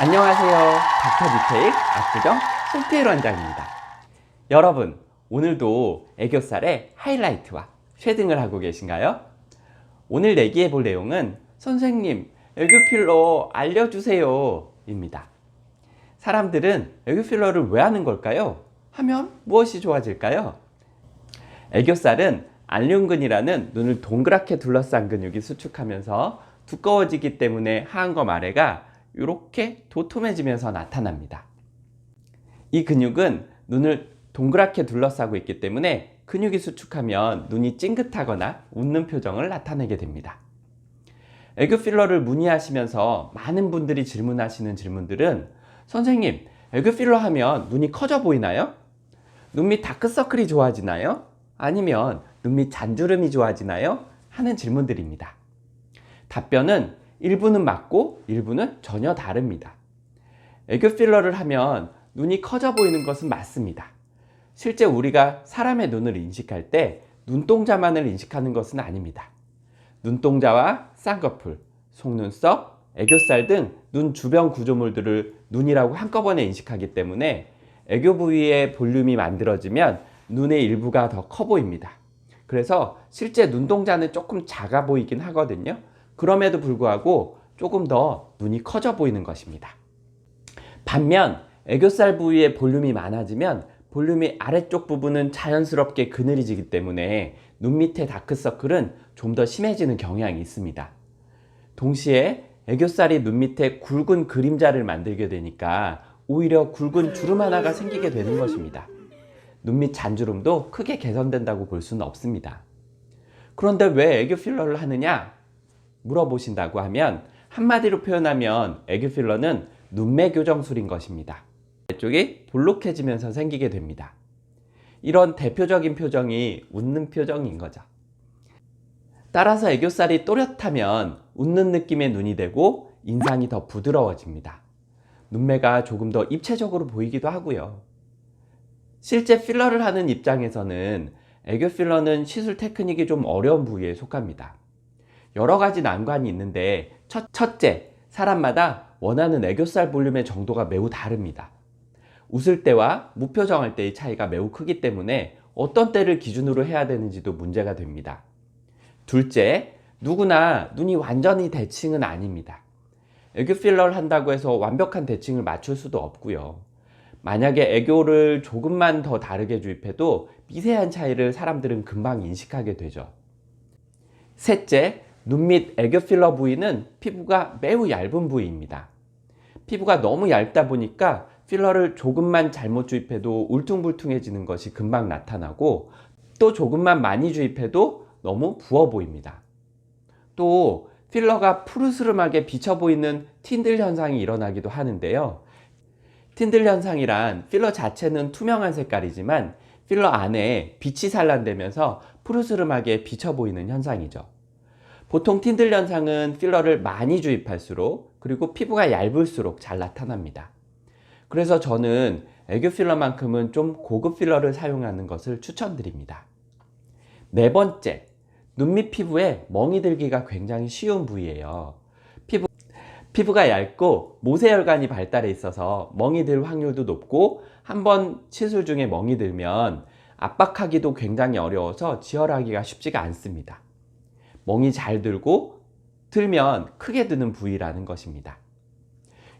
안녕하세요. 닥터 디테일 압구정 송태일 원장입니다. 여러분, 오늘도 애교살의 하이라이트와 쉐딩을 하고 계신가요? 오늘 얘기해 볼 내용은 선생님, 애교 필러 알려주세요 입니다. 사람들은 애교 필러를 왜 하는 걸까요? 하면 무엇이 좋아질까요? 애교살은 안륜근이라는 눈을 동그랗게 둘러싼 근육이 수축하면서 두꺼워지기 때문에 하안검 아래가 이렇게 도톰해지면서 나타납니다. 이 근육은 눈을 동그랗게 둘러싸고 있기 때문에 근육이 수축하면 눈이 찡긋하거나 웃는 표정을 나타내게 됩니다. 애교 필러를 문의하시면서 많은 분들이 질문하시는 질문들은 선생님, 애교 필러 하면 눈이 커져 보이나요? 눈 밑 다크서클이 좋아지나요? 아니면 눈 밑 잔주름이 좋아지나요? 하는 질문들입니다. 답변은 일부는 맞고 일부는 전혀 다릅니다. 애교 필러를 하면 눈이 커져 보이는 것은 맞습니다. 실제 우리가 사람의 눈을 인식할 때 눈동자만을 인식하는 것은 아닙니다. 눈동자와 쌍꺼풀, 속눈썹, 애교살 등 눈 주변 구조물들을 눈이라고 한꺼번에 인식하기 때문에 애교 부위의 볼륨이 만들어지면 눈의 일부가 더 커 보입니다. 그래서 실제 눈동자는 조금 작아 보이긴 하거든요. 그럼에도 불구하고 조금 더 눈이 커져 보이는 것입니다. 반면 애교살 부위의 볼륨이 많아지면 볼륨이 아래쪽 부분은 자연스럽게 그늘해지기 때문에 눈 밑의 다크서클은 좀 더 심해지는 경향이 있습니다. 동시에 애교살이 눈 밑에 굵은 그림자를 만들게 되니까 오히려 굵은 주름 하나가 생기게 되는 것입니다. 눈 밑 잔주름도 크게 개선된다고 볼 수는 없습니다. 그런데 왜 애교 필러를 하느냐? 물어보신다고 하면 한마디로 표현하면 애교 필러는 눈매 교정술인 것입니다. 이쪽이 볼록해지면서 생기게 됩니다. 이런 대표적인 표정이 웃는 표정인 거죠. 따라서 애교살이 또렷하면 웃는 느낌의 눈이 되고 인상이 더 부드러워집니다. 눈매가 조금 더 입체적으로 보이기도 하고요. 실제 필러를 하는 입장에서는 애교 필러는 시술 테크닉이 좀 어려운 부위에 속합니다. 여러 가지 난관이 있는데 첫째, 사람마다 원하는 애교살 볼륨의 정도가 매우 다릅니다. 웃을 때와 무표정할 때의 차이가 매우 크기 때문에 어떤 때를 기준으로 해야 되는지도 문제가 됩니다. 둘째, 누구나 눈이 완전히 대칭은 아닙니다. 애교 필러를 한다고 해서 완벽한 대칭을 맞출 수도 없고요. 만약에 애교를 조금만 더 다르게 주입해도 미세한 차이를 사람들은 금방 인식하게 되죠. 셋째, 눈 밑 애교 필러 부위는 피부가 매우 얇은 부위입니다. 피부가 너무 얇다 보니까 필러를 조금만 잘못 주입해도 울퉁불퉁해지는 것이 금방 나타나고 또 조금만 많이 주입해도 너무 부어 보입니다. 또 필러가 푸르스름하게 비쳐 보이는 틴들 현상이 일어나기도 하는데요. 틴들 현상이란 필러 자체는 투명한 색깔이지만 필러 안에 빛이 산란되면서 푸르스름하게 비쳐 보이는 현상이죠. 보통 틴들 현상은 필러를 많이 주입할수록 그리고 피부가 얇을수록 잘 나타납니다. 그래서 저는 애교 필러만큼은 좀 고급 필러를 사용하는 것을 추천드립니다. 네 번째, 눈 밑 피부에 멍이 들기가 굉장히 쉬운 부위예요. 피부가 얇고 모세혈관이 발달해 있어서 멍이 들 확률도 높고 한번 시술 중에 멍이 들면 압박하기도 굉장히 어려워서 지혈하기가 쉽지가 않습니다. 멍이 잘 들고 들면 크게 드는 부위라는 것입니다.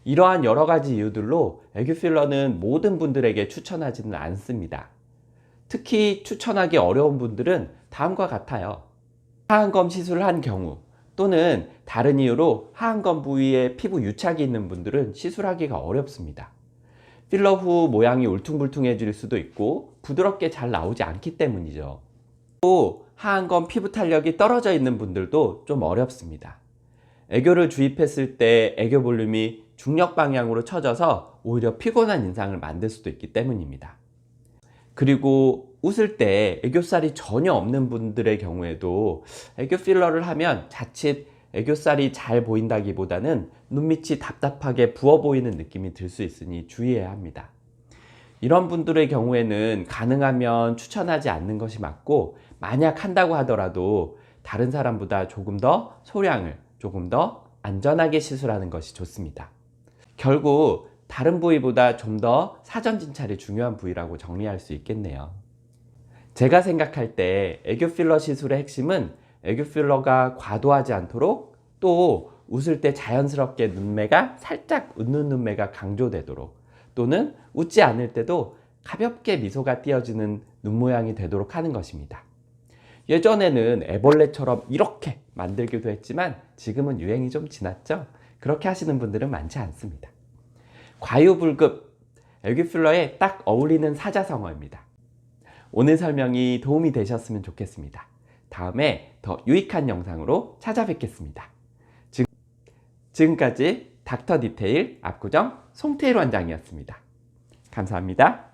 이러한 여러 가지 이유들로 애교 필러는 모든 분들에게 추천하지는 않습니다. 특히 추천하기 어려운 분들은 다음과 같아요. 하안검 시술을 한 경우 또는 다른 이유로 하안검 부위에 피부 유착이 있는 분들은 시술하기가 어렵습니다. 필러 후 모양이 울퉁불퉁해질 수도 있고 부드럽게 잘 나오지 않기 때문이죠. 또 하안검 피부 탄력이 떨어져 있는 분들도 좀 어렵습니다. 애교를 주입했을 때 애교 볼륨이 중력 방향으로 처져서 오히려 피곤한 인상을 만들 수도 있기 때문입니다. 그리고 웃을 때 애교살이 전혀 없는 분들의 경우에도 애교 필러를 하면 자칫 애교살이 잘 보인다기보다는 눈밑이 답답하게 부어 보이는 느낌이 들 수 있으니 주의해야 합니다. 이런 분들의 경우에는 가능하면 추천하지 않는 것이 맞고, 만약 한다고 하더라도 다른 사람보다 조금 더 소량을 조금 더 안전하게 시술하는 것이 좋습니다. 결국 다른 부위보다 좀 더 사전 진찰이 중요한 부위라고 정리할 수 있겠네요. 제가 생각할 때 애교 필러 시술의 핵심은 애교 필러가 과도하지 않도록, 또 웃을 때 자연스럽게 눈매가 살짝 웃는 눈매가 강조되도록, 또는 웃지 않을 때도 가볍게 미소가 띄어지는 눈 모양이 되도록 하는 것입니다. 예전에는 애벌레처럼 이렇게 만들기도 했지만 지금은 유행이 좀 지났죠? 그렇게 하시는 분들은 많지 않습니다. 과유불급, 애교 필러에 딱 어울리는 사자성어입니다. 오늘 설명이 도움이 되셨으면 좋겠습니다. 다음에 더 유익한 영상으로 찾아뵙겠습니다. 지금까지 닥터 디테일 압구정 송태일 원장이었습니다. 감사합니다.